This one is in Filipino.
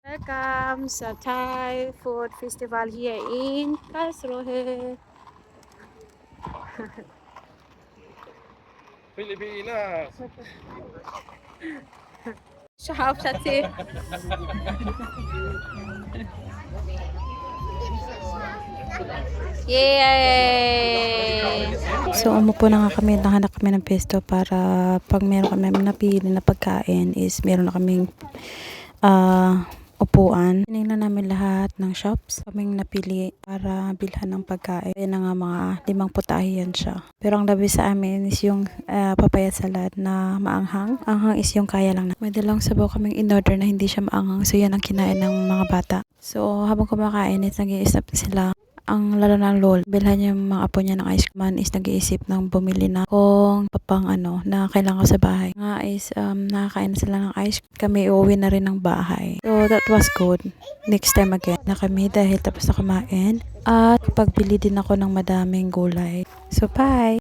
Welcome sa Thai Food Festival here in Karlsruhe. Pilipinas! Scharf, Schatzi. Yay! So umupo na nga kami, nahanap kami ng pesto para pag meron kami napili na pagkain is meron na kaming upuan. Tinignan namin lahat ng shops kaming napili para bilhan ng pagkain. Kaya na nga mga 5 putahe yan siya. Pero ang labi sa amin is yung papaya salad na maanghang. Anghang is yung kaya lang na. May dalawang sabaw kaming in-order na hindi siya maanghang. So yan ang kinain ng mga bata. So habang kumakain is nag-iisip sila. Ang lalo ng lol, bilhan yung mga apo niya ng ice cream is nag-iisip ng bumili na kung papang na kailangan ko sa bahay. Nga is nakakain na sila ng ice cream. Kami uuwi na rin ng bahay. So that was good. Next time again na kami dahil tapos na kumain. At pagbili din ako ng madaming gulay. So bye!